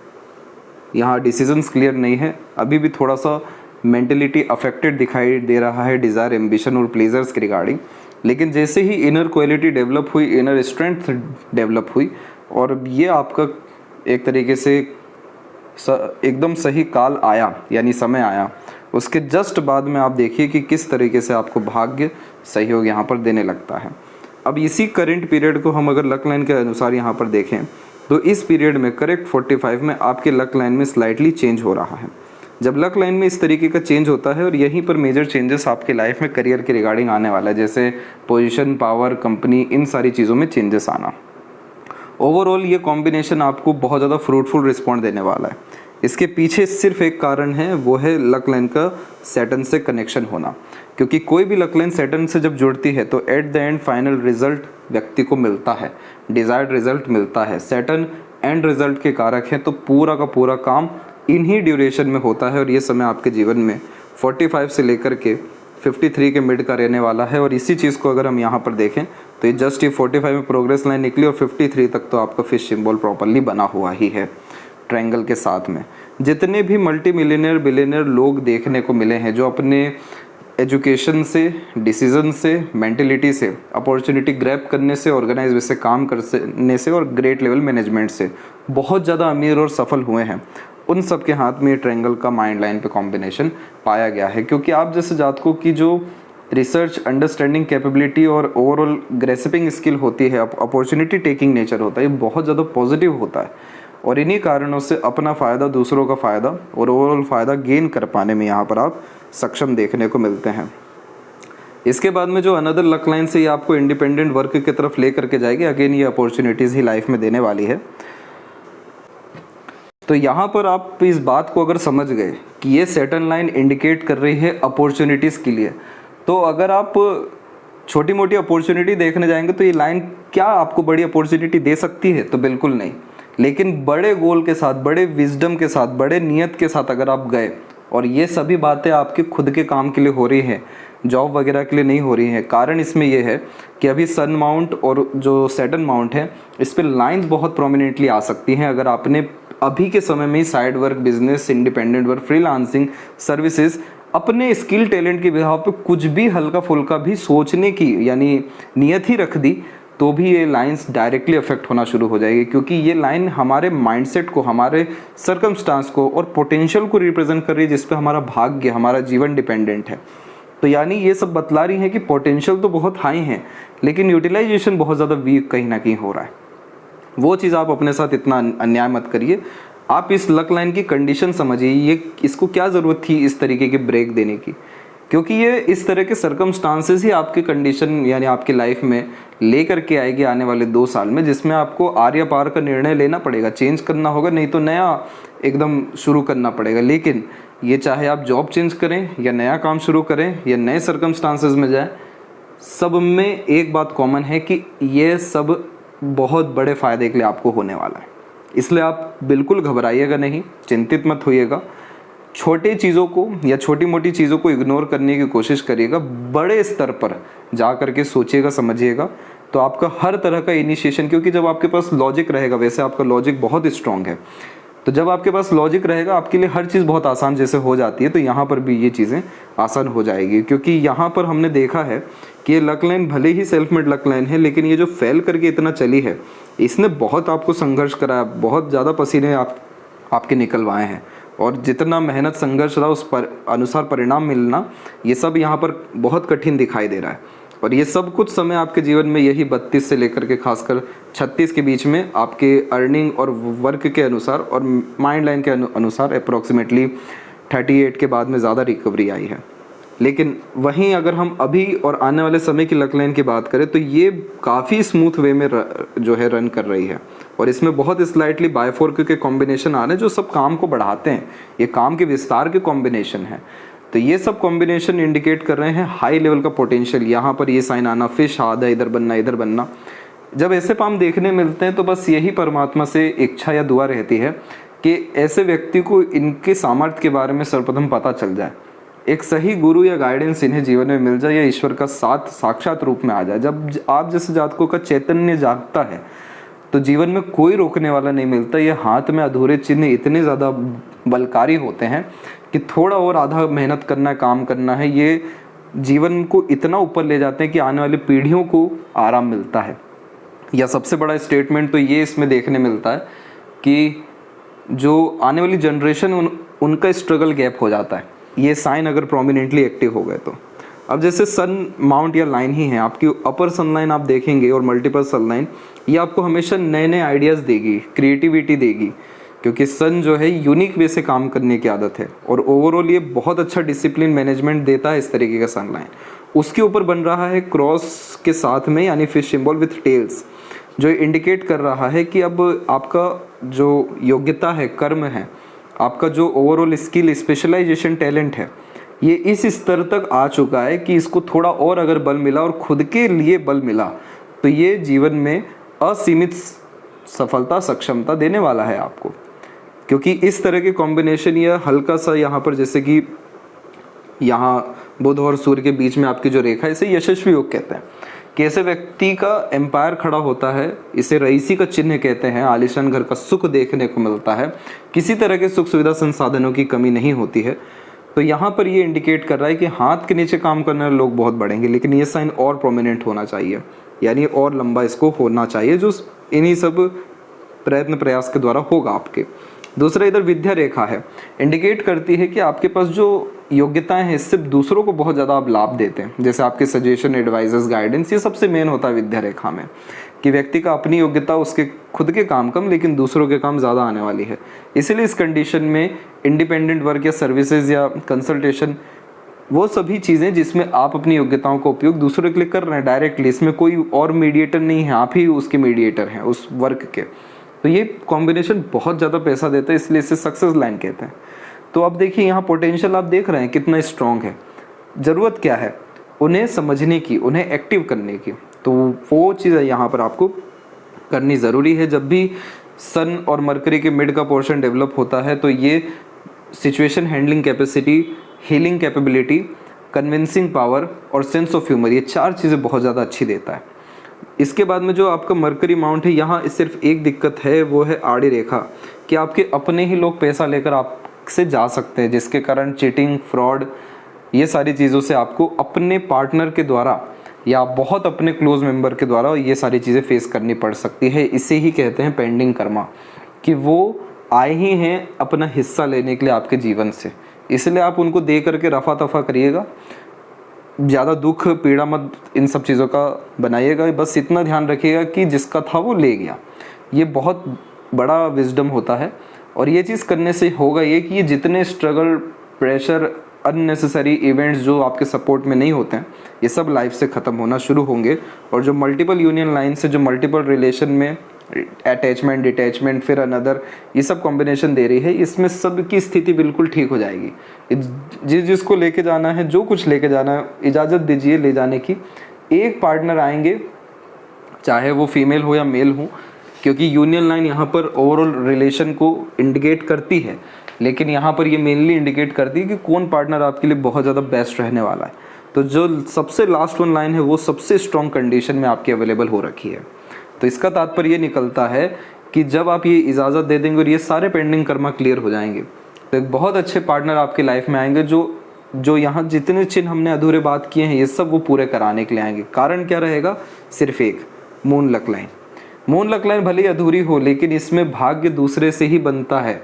यहाँ डिसीजंस क्लियर नहीं है, अभी भी थोड़ा सा मेंटलिटी अफेक्टेड दिखाई दे रहा है डिज़ायर, एम्बिशन और प्लेजर्स के रिगार्डिंग। लेकिन जैसे ही इनर क्वालिटी डेवलप हुई, इनर स्ट्रेंथ डेवलप हुई और ये आपका एक तरीके से एकदम सही काल आया, यानी समय आया, उसके जस्ट बाद में आप देखिए कि किस तरीके से आपको भाग्य सहयोग यहाँ पर देने लगता है। अब इसी करंट पीरियड को हम अगर लक लाइन के अनुसार यहाँ पर देखें तो इस पीरियड में करेक्ट 45 में आपके लक लाइन में स्लाइटली चेंज हो रहा है। जब लक लाइन में इस तरीके का चेंज होता है और यहीं पर मेजर चेंजेस आपके लाइफ में करियर के रिगार्डिंग आने वाला है, जैसे पोजीशन, पावर, कंपनी, इन सारी चीज़ों में चेंजेस आना। ओवरऑल ये कॉम्बिनेशन आपको बहुत ज़्यादा फ्रूटफुल रिस्पॉन्ड देने वाला है। इसके पीछे सिर्फ एक कारण है, वो है लक लाइन का सैटर्न से कनेक्शन होना, क्योंकि कोई भी लक लाइन सैटर्न से जब जुड़ती है तो at the end final result व्यक्ति को मिलता है, डिज़ायर्ड रिजल्ट मिलता है। सैटर्न एंड रिजल्ट के कारक हैं, तो पूरा का पूरा काम इन्हीं ड्यूरेशन में होता है और ये समय आपके जीवन में 45 से लेकर के 53 के मिड का रहने वाला है। और इसी चीज़ को अगर हम यहाँ पर देखें तो ये जस्ट ये 45 में प्रोग्रेस लाइन निकली और 53 तक तो आपका फिश सिंबल प्रॉपरली बना हुआ ही है ट्रायंगल के साथ में। जितने भी मल्टी मिलियनियर, बिलियनियर लोग देखने को मिले हैं जो अपने एजुकेशन से, डिसीजन से, मेंटलिटी से, अपॉर्चुनिटी ग्रैब करने से, ऑर्गेनाइज वे से काम करने से और ग्रेट लेवल मैनेजमेंट से बहुत ज़्यादा अमीर और सफल हुए हैं, उन सब के हाथ में ये ट्रायंगल का माइंड लाइन पे कॉम्बिनेशन पाया गया है। क्योंकि आप जैसे जातकों की जो रिसर्च, अंडरस्टैंडिंग कैपेबिलिटी और ओवरऑल ग्रेस्पिंग स्किल होती है, अपॉर्चुनिटी टेकिंग नेचर होता है, ये बहुत ज़्यादा पॉजिटिव होता है और इन्हीं कारणों से अपना फ़ायदा, दूसरों का फ़ायदा और ओवरऑल फ़ायदा गेन कर पाने में यहाँ पर आप सक्षम देखने को मिलते हैं। इसके बाद में जो अनदर लक लाइन से ये आपको इंडिपेंडेंट वर्क की तरफ ले करके जाएगी, अगेन ये अपॉर्चुनिटीज़ ही लाइफ में देने वाली है। तो यहाँ पर आप इस बात को अगर समझ गए कि ये सैटर्न लाइन इंडिकेट कर रही है अपॉर्चुनिटीज़ के लिए, तो अगर आप छोटी मोटी अपॉर्चुनिटी देखने जाएंगे तो ये लाइन क्या आपको बड़ी अपॉर्चुनिटी दे सकती है? तो बिल्कुल नहीं। लेकिन बड़े गोल के साथ, बड़े विजडम के साथ, बड़े नियत के साथ अगर आप गए और ये सभी बातें आपके खुद के काम के लिए हो रही हैं, जॉब वगैरह के लिए नहीं हो रही हैं। कारण इसमें यह है कि अभी सन माउंट और जो सैटर्न माउंट है, इस पर लाइन्स बहुत प्रोमिनेंटली आ सकती हैं अगर आपने अभी के समय में ही side work, business, independent work, freelancing services, अपने स्किल टैलेंट के बिहाव पे कुछ भी हल्का फुल्का भी सोचने की यानी नियत ही रख दी, तो भी ये लाइंस डायरेक्टली अफेक्ट होना शुरू हो जाएगी। क्योंकि ये लाइन हमारे माइंडसेट को, हमारे सर्कमस्टांस को और पोटेंशियल को रिप्रेजेंट कर रही है, जिस पे हमारा भाग्य, हमारा जीवन डिपेंडेंट है। तो यानी ये सब बतला रही है कि पोटेंशियल तो बहुत हाई है, लेकिन यूटिलाइजेशन बहुत ज़्यादा वीक कहीं ना कहीं हो रहा है। वो चीज़ आप अपने साथ इतना अन्याय मत करिए। आप इस लक लाइन की कंडीशन समझिए, ये इसको क्या ज़रूरत थी इस तरीके के ब्रेक देने की, क्योंकि ये इस तरह के सर्कमस्टांसेस ही आपके कंडीशन यानी आपकी लाइफ में ले करके आएगी आने वाले 2 साल में, जिसमें आपको आर या पार का निर्णय लेना पड़ेगा, चेंज करना होगा, नहीं तो नया एकदम शुरू करना पड़ेगा। लेकिन ये चाहे आप जॉब चेंज करें या नया काम शुरू करें या नए सर्कमस्टांसेस में जाएं, सब में एक बात कॉमन है कि ये सब बहुत बड़े फ़ायदे के लिए आपको होने वाला है। इसलिए आप बिल्कुल घबराइएगा नहीं, चिंतित मत होइएगा। छोटे चीज़ों को या छोटी मोटी चीज़ों को इग्नोर करने की कोशिश करिएगा, बड़े स्तर पर जा करके सोचिएगा, समझिएगा, तो आपका हर तरह का इनिशिएशन, क्योंकि जब आपके पास लॉजिक रहेगा, वैसे आपका लॉजिक बहुत स्ट्रॉन्ग है, तो जब आपके पास लॉजिक रहेगा आपके लिए हर चीज़ बहुत आसान जैसे हो जाती है, तो यहाँ पर भी ये चीज़ें आसान हो जाएगी। क्योंकि यहाँ पर हमने देखा है कि ये लक लाइन भले ही सेल्फ मेड लक लाइन है, लेकिन ये जो फेल करके इतना चली है, इसने बहुत आपको संघर्ष कराया, बहुत ज़्यादा पसीने आपके निकलवाए हैं, और जितना मेहनत संघर्ष रहा उस पर अनुसार परिणाम मिलना, ये सब यहाँ पर बहुत कठिन दिखाई दे रहा है। और ये सब कुछ समय आपके जीवन में यही 32 से लेकर के खासकर 36 के बीच में आपके अर्निंग और वर्क के अनुसार और माइंड लाइन के अनुसार अप्रॉक्सीमेटली 38 के बाद में ज़्यादा रिकवरी आई है। लेकिन वहीं अगर हम अभी और आने वाले समय की लक लाइन की बात करें तो ये काफ़ी स्मूथ वे में जो है रन कर रही है, और इसमें बहुत स्लाइटली बायफोर्क के कॉम्बिनेशन आ रहे हैं जो सब काम को बढ़ाते हैं, ये काम के विस्तार के कॉम्बिनेशन है। तो ये सब कॉम्बिनेशन इंडिकेट कर रहे हैं हाई लेवल का पोटेंशियल। यहाँ पर ये साइन आना, फिश आधा इधर बनना, जब ऐसे पाम देखने मिलते हैं तो बस यही परमात्मा से इच्छा या दुआ रहती है कि ऐसे व्यक्ति को इनके सामर्थ्य के बारे में सर्वप्रथम पता चल जाए, एक सही गुरु या गाइडेंस इन्हें जीवन में मिल जाए, या ईश्वर का साथ साक्षात रूप में आ जाए। जब आप जैसे जातकों का चैतन्य जागता है तो जीवन में कोई रोकने वाला नहीं मिलता। ये हाथ में अधूरे चिन्ह इतने ज़्यादा बलकारी होते हैं कि थोड़ा और आधा मेहनत करना है, काम करना है, ये जीवन को इतना ऊपर ले जाते हैं कि आने वाली पीढ़ियों को आराम मिलता है। या सबसे बड़ा स्टेटमेंट तो ये इसमें देखने मिलता है कि जो आने वाली जनरेशन उनका स्ट्रगल गैप हो जाता है, ये साइन अगर प्रोमिनेंटली एक्टिव हो गए तो। अब जैसे सन माउंट या लाइन ही है, आपकी अपर सन लाइन आप देखेंगे और मल्टीपल सन लाइन, ये आपको हमेशा नए नए आइडियाज़ देगी, क्रिएटिविटी देगी, क्योंकि सन जो है यूनिक वे से काम करने की आदत है और ओवरऑल ये बहुत अच्छा डिसिप्लिन मैनेजमेंट देता है। इस तरीके का सन लाइन उसके ऊपर बन रहा है क्रॉस के साथ में, यानी फिश सिंबल विथ टेल्स, जो इंडिकेट कर रहा है कि अब आपका जो योग्यता है, कर्म है, आपका जो ओवरऑल स्किल, स्पेशलाइजेशन, टैलेंट है, ये इस स्तर तक आ चुका है कि इसको थोड़ा और अगर बल मिला और खुद के लिए बल मिला तो ये जीवन में असीमित सफलता, सक्षमता देने वाला है आपको। क्योंकि इस तरह के कॉम्बिनेशन या हल्का सा यहाँ पर, जैसे कि यहाँ बुध और सूर्य के बीच में आपकी जो रेखा है, इसे यशस्वी योग कहते हैं कि ऐसे व्यक्ति का एम्पायर खड़ा होता है। इसे रईसी का चिन्ह कहते हैं। आलीशान घर का सुख देखने को मिलता है, किसी तरह के सुख सुविधा संसाधनों की कमी नहीं होती है। तो यहाँ पर ये इंडिकेट कर रहा है कि हाथ के नीचे काम करने वाले लोग बहुत बढ़ेंगे, लेकिन ये साइन और प्रोमिनेंट होना चाहिए, यानी और लंबा इसको होना चाहिए, जो इन्हीं सब प्रयत्न प्रयास के द्वारा होगा आपके। दूसरा इधर विद्या रेखा है, इंडिकेट करती है कि आपके पास जो योग्यताएं हैं इससे दूसरों को बहुत ज़्यादा आप लाभ देते हैं, जैसे आपके सजेशन, एडवाइजर्स, गाइडेंस, ये सबसे मेन होता है विद्या रेखा में, कि व्यक्ति का अपनी योग्यता, उसके खुद के काम कम लेकिन दूसरों के काम ज़्यादा आने वाली है। इसीलिए इस कंडीशन में इंडिपेंडेंट वर्क या सर्विसेज या कंसल्टेशन, वो सभी चीज़ें जिसमें आप अपनी योग्यताओं का उपयोग दूसरों के लिए कर रहे हैं डायरेक्टली, इसमें कोई और मीडिएटर नहीं है, आप ही उसके मीडिएटर हैं उस वर्क के। तो ये कॉम्बिनेशन बहुत ज़्यादा पैसा देता है, इसलिए इसे सक्सेस लाइन कहते हैं। तो अब देखिए यहाँ पोटेंशियल आप देख रहे हैं कितना स्ट्रॉन्ग है। ज़रूरत क्या है? उन्हें समझने की, उन्हें एक्टिव करने की। तो वो चीज़ यहाँ पर आपको करनी ज़रूरी है। जब भी सन और मरकरी के मिड का पोर्शन डेवलप होता है तो ये situation handling capacity, healing capability, convincing power और सेंस ऑफ ह्यूमर, ये चार चीज़ें बहुत ज़्यादा अच्छी देता है। इसके बाद में जो आपका मरकरी माउंट है, यहाँ सिर्फ एक दिक्कत है, वो है आड़ी रेखा, कि आपके अपने ही लोग पैसा लेकर आपसे जा सकते हैं, जिसके कारण चीटिंग, फ्रॉड, ये सारी चीज़ों से आपको अपने पार्टनर के द्वारा या बहुत अपने क्लोज मेंबर के द्वारा ये सारी चीज़ें फेस करनी पड़ सकती है। इसे ही कहते हैं पेंडिंग कर्मा, कि वो आए ही हैं अपना हिस्सा लेने के लिए आपके जीवन से, इसलिए आप उनको दे करके रफा दफा करिएगा, ज़्यादा दुख पीड़ा मत इन सब चीज़ों का बनाइएगा। बस इतना ध्यान रखिएगा कि जिसका था वो ले गया। ये बहुत बड़ा विजडम होता है, और ये चीज़ करने से होगा ये कि ये जितने स्ट्रगल, प्रेशर, अननेसेसरी इवेंट्स जो आपके सपोर्ट में नहीं होते हैं, ये सब लाइफ से ख़त्म होना शुरू होंगे। और जो मल्टीपल यूनियन लाइन से जो मल्टीपल रिलेशन में अटैचमेंट, डिटैचमेंट, फिर अनदर, ये सब कॉम्बिनेशन दे रही है, इसमें सब की स्थिति बिल्कुल ठीक हो जाएगी। जिसको लेके जाना है, जो कुछ लेके जाना है, इजाज़त दीजिए ले जाने की। एक पार्टनर आएंगे, चाहे वो फीमेल हो या मेल हो, क्योंकि यूनियन लाइन यहाँ पर ओवरऑल रिलेशन को इंडिकेट करती है, लेकिन यहाँ पर ये मेनली इंडिकेट करती है कि कौन पार्टनर आपके लिए बहुत ज़्यादा बेस्ट रहने वाला है। तो जो सबसे लास्ट वन लाइन है वो सबसे स्ट्रॉन्ग कंडीशन में आपकी अवेलेबल हो रखी है। तो इसका तात्पर्य ये निकलता है कि जब आप ये इजाज़त दे देंगे और ये सारे पेंडिंग कर्मा क्लियर हो जाएंगे, तो एक बहुत अच्छे पार्टनर आपकी लाइफ में आएंगे, जो यहाँ जितने चिन्ह हमने अधूरे बात किए हैं ये सब वो पूरे कराने के लिए आएंगे। कारण क्या रहेगा? सिर्फ एक, moon luck line. Moon luck line भले ही अधूरी हो, लेकिन इसमें भाग्य दूसरे से ही बनता है।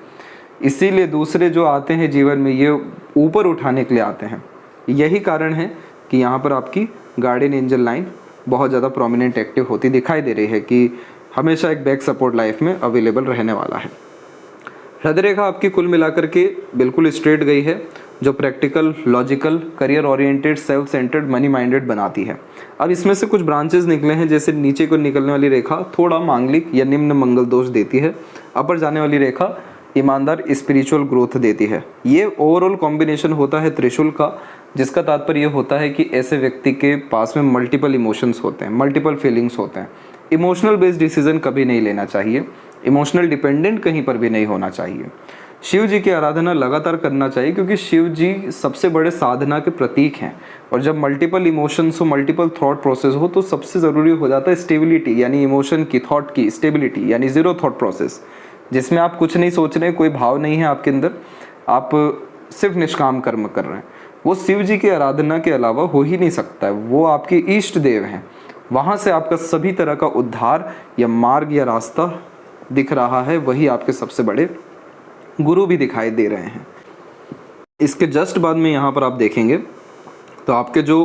इसीलिए दूसरे जो आते हैं जीवन में ये ऊपर उठाने के लिए आते हैं। यही कारण है कि यहाँ पर आपकी गार्डियन एंजल लाइन बहुत ज़्यादा प्रोमिनेंट एक्टिव होती दिखाई दे रही है कि हमेशा एक बैक सपोर्ट लाइफ में अवेलेबल रहने वाला है। हृदय रेखा आपकी कुल मिलाकर के बिल्कुल स्ट्रेट गई है, जो practical, logical, career oriented, self centred, money minded बनाती है। अब इसमें से कुछ ब्रांचेस निकले हैं, जैसे नीचे को निकलने वाली रेखा थोड़ा मांगलिक या निम्न मंगल दोष देती है, अपर जाने वाली रेखा ईमानदार स्पिरिचुअल ग्रोथ देती है। ये ओवरऑल कॉम्बिनेशन होता है त्रिशूल का, जिसका तात्पर्य ये होता है कि ऐसे व्यक्ति के पास में मल्टीपल इमोशंस होते हैं, मल्टीपल फीलिंग्स होते हैं। इमोशनल बेस्ड डिसीजन कभी नहीं लेना चाहिए, इमोशनल डिपेंडेंट कहीं पर भी नहीं होना चाहिए। शिव जी की आराधना लगातार करना चाहिए, क्योंकि शिव जी सबसे बड़े साधना के प्रतीक हैं। और जब मल्टीपल इमोशंस हो, मल्टीपल थॉट प्रोसेस हो, तो सबसे ज़रूरी हो जाता है स्टेबिलिटी, यानी इमोशन की, थॉट की स्टेबिलिटी, यानी ज़ीरो थॉट प्रोसेस, जिसमें आप कुछ नहीं सोच रहे, कोई भाव नहीं है आपके अंदर, आप सिर्फ निष्काम कर्म कर रहे हैं। वो शिव जी की आराधना के अलावा हो ही नहीं सकता है। वो आपके इष्ट देव हैं, वहाँ से आपका सभी तरह का उद्धार या मार्ग या रास्ता दिख रहा है। वही आपके सबसे बड़े गुरु भी दिखाई दे रहे हैं। इसके जस्ट बाद में यहाँ पर आप देखेंगे तो आपके जो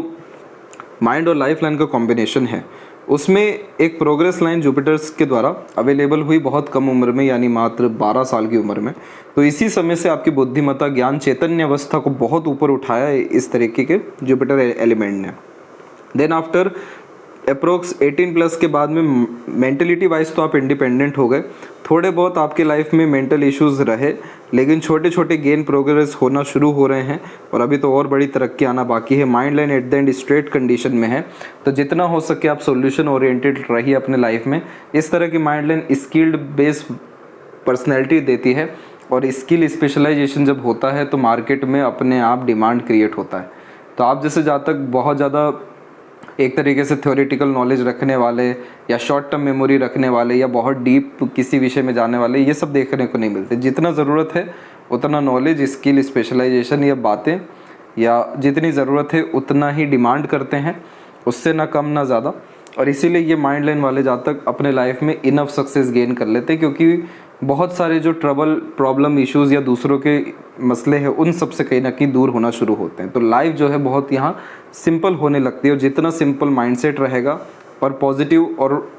माइंड और लाइफ लाइन का कॉम्बिनेशन है, उसमें एक प्रोग्रेस लाइन जुपिटर्स के द्वारा अवेलेबल हुई बहुत कम उम्र में, यानी मात्र 12 साल की उम्र में। तो इसी समय से आपकी बुद्धिमत्ता, ज्ञान, चैतन्य अवस्था को बहुत ऊपर उठाया है इस तरीके के जुपिटर एलिमेंट ने। देन आफ्टर अप्रोक्स 18+ के बाद में मेंटलिटी वाइज तो आप इंडिपेंडेंट हो गए। थोड़े बहुत आपके लाइफ में मेंटल इश्यूज़ रहे, लेकिन छोटे छोटे गेन प्रोग्रेस होना शुरू हो रहे हैं, और अभी तो और बड़ी तरक्की आना बाकी है। Mind line at the end straight condition में है, तो जितना हो सके आप सॉल्यूशन ओरिएंटेड रहिए अपने लाइफ में। इस तरह की mind line skilled base personality देती है, और स्किल स्पेशलाइजेशन जब होता है तो मार्केट में अपने आप डिमांड क्रिएट होता है। तो आप जैसे जहाँ तक बहुत ज़्यादा एक तरीके से थ्योरेटिकल नॉलेज रखने वाले, या शॉर्ट टर्म मेमोरी रखने वाले, या बहुत डीप किसी विषय में जाने वाले, ये सब देखने को नहीं मिलते। जितना ज़रूरत है उतना नॉलेज, स्किल, स्पेशलाइजेशन, या बातें, या जितनी ज़रूरत है उतना ही डिमांड करते हैं, उससे ना कम ना ज़्यादा। और इसीलिए ये माइंड लाइन वाले जहाँ तक अपने लाइफ में इनफ सक्सेस गेन कर लेते हैं, क्योंकि बहुत सारे जो ट्रबल, प्रॉब्लम, इश्यूज़ या दूसरों के मसले हैं, उन सब से कहीं ना कहीं दूर होना शुरू होते हैं। तो लाइफ जो है बहुत यहाँ सिंपल होने लगती है, और जितना सिंपल माइंडसेट रहेगा और पॉजिटिव और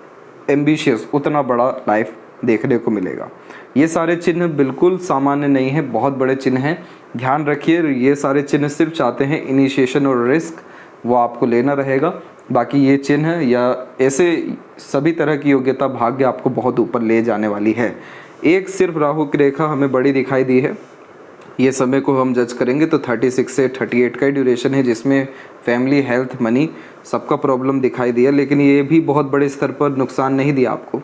एम्बिशियस, उतना बड़ा लाइफ देखने को मिलेगा। ये सारे चिन्ह बिल्कुल सामान्य नहीं है, बहुत बड़े चिन्ह हैं। ध्यान रखिए, ये सारे चिन्ह सिर्फ चाहते हैं इनिशिएशन और रिस्क, वो आपको लेना रहेगा। बाकी ये चिन्ह या ऐसे सभी तरह की योग्यता, भाग्य आपको बहुत ऊपर ले जाने वाली है। एक सिर्फ राहु की रेखा हमें बड़ी दिखाई दी है। ये समय को हम जज करेंगे तो 36 से 38 का ही ड्यूरेशन है, जिसमें फैमिली, हेल्थ, मनी सबका प्रॉब्लम दिखाई दिया। लेकिन ये भी बहुत बड़े स्तर पर नुकसान नहीं दिया आपको,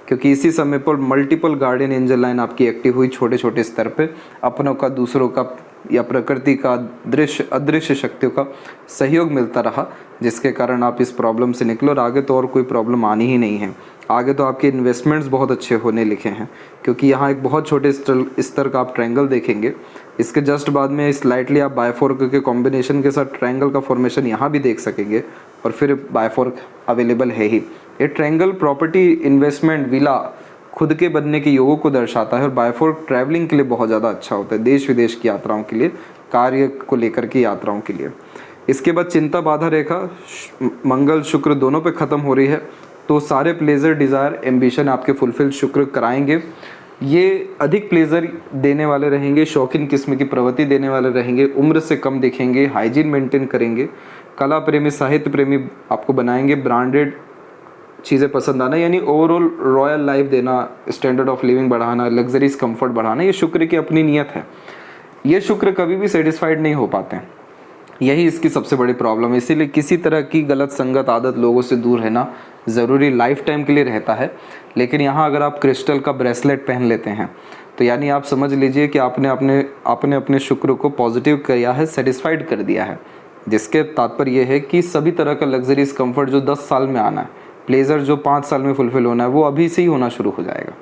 क्योंकि इसी समय पर मल्टीपल गार्डियन एंजल लाइन आपकी एक्टिव हुई। छोटे छोटे स्तर पे अपनों का, दूसरों का, या प्रकृति का, दृश्य अदृश्य शक्तियों का सहयोग मिलता रहा, जिसके कारण आप इस प्रॉब्लम से निकलो। और आगे तो और कोई प्रॉब्लम आनी ही नहीं है। आगे तो आपके इन्वेस्टमेंट्स बहुत अच्छे होने लिखे हैं, क्योंकि यहाँ एक बहुत छोटे स्तर का आप ट्रायंगल देखेंगे। इसके जस्ट बाद में स्लाइटली आप बायफोर्क के कॉम्बिनेशन के साथ ट्रायंगल का फॉर्मेशन यहाँ भी देख सकेंगे, और फिर बायफोर्क अवेलेबल है ही। ये ट्रायंगल प्रॉपर्टी, इन्वेस्टमेंट, विला, खुद के बनने के योगों को दर्शाता है। और बायफोर्क ट्रैवलिंग के लिए बहुत ज़्यादा अच्छा होता है, देश विदेश की यात्राओं के लिए, कार्य को लेकर के यात्राओं के लिए। इसके बाद चिंता बाधा रेखा मंगल शुक्र दोनों पे ख़त्म हो रही है, तो सारे प्लेजर, डिज़ायर, एम्बिशन आपके फुलफिल शुक्र कराएंगे। ये अधिक प्लेजर देने वाले रहेंगे, शौकीन किस्म की प्रवृत्ति देने वाले रहेंगे, उम्र से कम दिखेंगे, हाइजीन मेंटेन करेंगे, कला प्रेमी, साहित्य प्रेमी आपको बनाएंगे, ब्रांडेड चीज़ें पसंद आना, यानी ओवरऑल रॉयल लाइफ देना, स्टैंडर्ड ऑफ लिविंग बढ़ाना, लग्जरीज कंफर्ट बढ़ाना, ये शुक्र की अपनी नियत है। ये शुक्र कभी भी सेटिस्फाइड नहीं हो पाते हैं, यही इसकी सबसे बड़ी प्रॉब्लम है। इसीलिए किसी तरह की गलत संगत, आदत, लोगों से दूर रहना ज़रूरी लाइफ टाइम के लिए रहता है। लेकिन यहाँ अगर आप क्रिस्टल का ब्रेसलेट पहन लेते हैं, तो यानी आप समझ लीजिए कि आपने अपने शुक्र को पॉजिटिव किया है, सेटिस्फाइड कर दिया है, जिसके तात्पर्य ये है कि सभी तरह का लग्जरीज कंफर्ट जो 10 साल में आना है, प्लेजर जो 5 साल में फुलफिल होना है, वो अभी से ही होना शुरू हो जाएगा।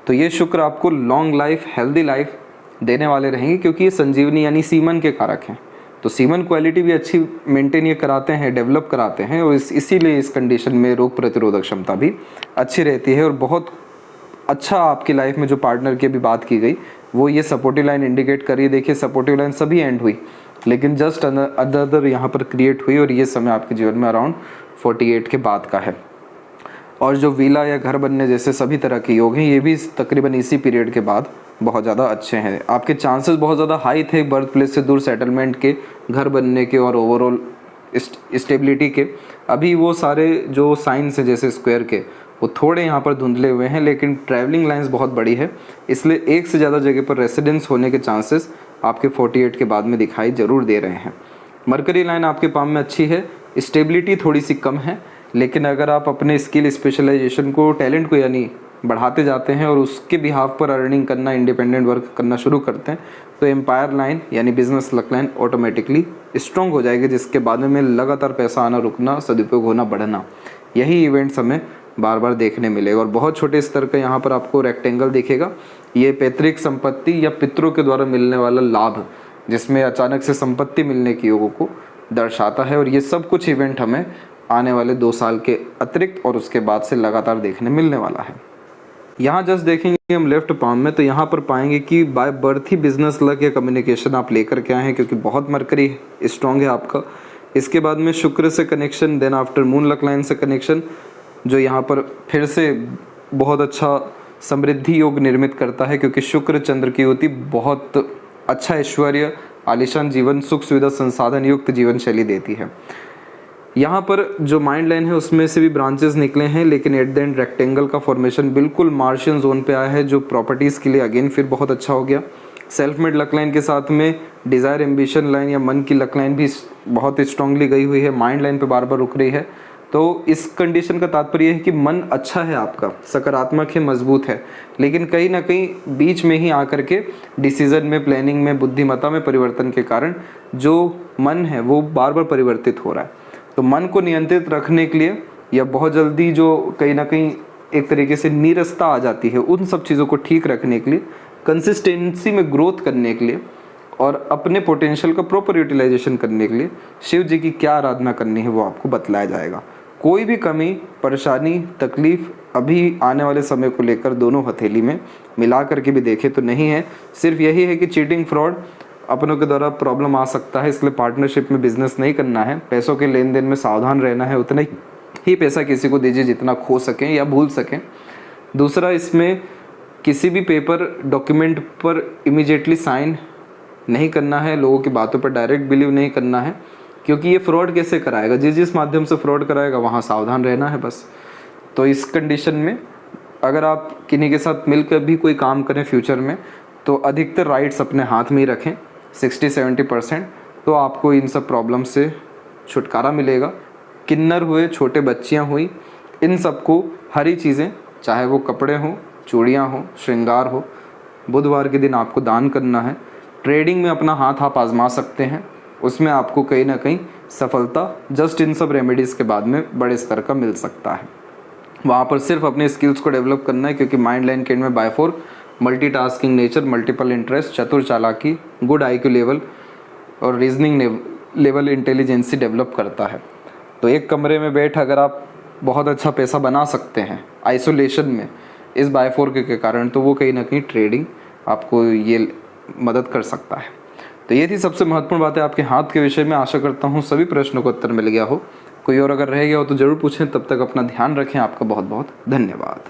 तो ये शुक्र आपको लॉन्ग लाइफ, हेल्दी लाइफ देने वाले रहेंगे, क्योंकि ये संजीवनी यानी सीमन के कारक हैं। तो सीमन क्वालिटी भी अच्छी मेंटेन ये कराते हैं, डेवलप कराते हैं, और इसीलिए इस कंडीशन में रोग प्रतिरोधक क्षमता भी अच्छी रहती है। और बहुत अच्छा आपकी लाइफ में जो पार्टनर की अभी बात की गई, वो ये सपोर्टिव लाइन इंडिकेट कर रही है। देखिए सपोर्टिव लाइन सभी एंड हुई, लेकिन जस्ट अदर यहाँ पर क्रिएट हुई और ये समय आपके जीवन में अराउंड 48 के बाद का है। और जो विला या घर बनने जैसे सभी तरह के योग हैं ये भी तकरीबन इसी पीरियड के बाद बहुत ज़्यादा अच्छे हैं। आपके चांसेस बहुत ज़्यादा हाई थे बर्थ प्लेस से दूर सेटलमेंट के, घर बनने के और ओवरऑल स्टेबिलिटी के। अभी वो सारे जो साइंस हैं जैसे स्क्वायर के वो थोड़े यहाँ पर धुंधले हुए हैं, लेकिन ट्रैवलिंग लाइंस बहुत बड़ी है, इसलिए एक से ज़्यादा जगह पर रेसिडेंस होने के चांसेस आपके 48 के बाद में दिखाई ज़रूर दे रहे हैं। मरकरी लाइन आपके पाम में अच्छी है, स्टेबिलिटी थोड़ी सी कम है, लेकिन अगर आप अपने स्किल स्पेशलाइजेशन को, टैलेंट को यानी बढ़ाते जाते हैं और उसके बिहाफ पर अर्निंग करना, इंडिपेंडेंट वर्क करना शुरू करते हैं तो एम्पायर लाइन यानी business luck line automatically strong हो जाएगी, जिसके बाद में लगातार पैसा आना, रुकना, सदुपयोग होना, बढ़ना, यही इवेंट्स हमें बार बार देखने मिलेगा। और बहुत छोटे स्तर का यहाँ पर आपको रेक्टेंगल दिखेगा, ये पैतृक संपत्ति या पितरों के द्वारा मिलने वाला लाभ, जिसमें अचानक से संपत्ति मिलने के योगों को दर्शाता है। और ये सब कुछ इवेंट हमें आने वाले 2 साल के अतिरिक्त और उसके बाद से लगातार देखने मिलने वाला है। यहाँ जस्ट देखेंगे हम लेफ्ट पाम में, तो यहाँ पर पाएंगे कि by birth he business luck या कम्युनिकेशन आप लेकर के आए हैं, क्योंकि बहुत मरकरी स्ट्रॉन्ग है आपका। इसके बाद में शुक्र से connection, then after moon luck line से कनेक्शन, जो यहाँ पर फिर से बहुत अच्छा समृद्धि योग निर्मित करता है, क्योंकि शुक्र चंद्र की युति बहुत अच्छा ऐश्वर्य, आलीशान जीवन, सुख सुविधा, संसाधन युक्त जीवन शैली देती है। यहाँ पर जो माइंड लाइन है उसमें से भी ब्रांचेस निकले हैं, लेकिन एट द एंड रेक्टेंगल का फॉर्मेशन बिल्कुल मार्शियन जोन पे आया है, जो प्रॉपर्टीज़ के लिए अगेन फिर बहुत अच्छा हो गया। सेल्फ मेड लक लाइन के साथ में डिज़ायर एम्बिशन लाइन या मन की लक लाइन भी बहुत स्ट्रांगली गई हुई है, माइंड लाइन पे बार बार रुक रही है। तो इस कंडीशन का तात्पर्य है कि मन अच्छा है आपका, सकारात्मक है, मजबूत है, लेकिन कहीं ना कहीं बीच में ही आकर के डिसीजन में, प्लानिंग में, बुद्धिमत्ता में परिवर्तन के कारण जो मन है वो बार बार परिवर्तित हो रहा है। तो मन को नियंत्रित रखने के लिए या बहुत जल्दी जो कहीं ना कहीं एक तरीके से नीरसता आ जाती है, उन सब चीज़ों को ठीक रखने के लिए, कंसिस्टेंसी में ग्रोथ करने के लिए और अपने पोटेंशियल का प्रॉपर यूटिलाइजेशन करने के लिए शिव जी की क्या आराधना करनी है वो आपको बतलाया जाएगा। कोई भी कमी, परेशानी, तकलीफ अभी आने वाले समय को लेकर दोनों हथेली में मिला करके भी देखें तो नहीं है। सिर्फ यही है कि चीटिंग, फ्रॉड अपनों के द्वारा प्रॉब्लम आ सकता है, इसलिए पार्टनरशिप में बिजनेस नहीं करना है। पैसों के लेन देन में सावधान रहना है, उतना ही पैसा किसी को दीजिए जितना खो सकें या भूल सकें। दूसरा, इसमें किसी भी पेपर डॉक्यूमेंट पर इमीडिएटली साइन नहीं करना है, लोगों की बातों पर डायरेक्ट बिलीव नहीं करना है, क्योंकि ये फ्रॉड कैसे कराएगा, जिस माध्यम से फ्रॉड कराएगा वहाँ सावधान रहना है बस। तो इस कंडीशन में अगर आप किन्हीं के साथ मिलकर भी कोई काम करें फ्यूचर में, तो अधिकतर राइट्स अपने हाथ में ही रखें, 60-70%, तो आपको इन सब प्रॉब्लम से छुटकारा मिलेगा। किन्नर हुए, छोटे बच्चियाँ हुई, इन सबको हरी चीज़ें, चाहे वो कपड़े हों, चूड़ियाँ हों, श्रृंगार हो, बुधवार के दिन आपको दान करना है। ट्रेडिंग में अपना हाथ आप आजमा सकते हैं, उसमें आपको कहीं ना कहीं सफलता जस्ट इन सब रेमेडीज़ के बाद में बड़े स्तर का मिल सकता है। वहाँ पर सिर्फ अपने स्किल्स को डेवलप करना है, क्योंकि माइंड लाइन के एंड में by 4 multitasking nature, multiple interest, चतुर चालाकी, गुड IQ लेवल और रीजनिंग लेवल इंटेलिजेंसी डेवलप करता है। तो एक कमरे में बैठ अगर आप बहुत अच्छा पैसा बना सकते हैं आइसोलेशन में इस बाय 4 के कारण, तो वो कहीं ना कहीं ट्रेडिंग आपको ये मदद कर सकता है। तो ये थी सबसे महत्वपूर्ण बात है आपके हाथ के विषय में। आशा करता हूँ सभी प्रश्नों का उत्तर मिल गया हो। कोई और अगर रह गया हो तो ज़रूर पूछें। तब तक अपना ध्यान रखें। आपका बहुत बहुत धन्यवाद।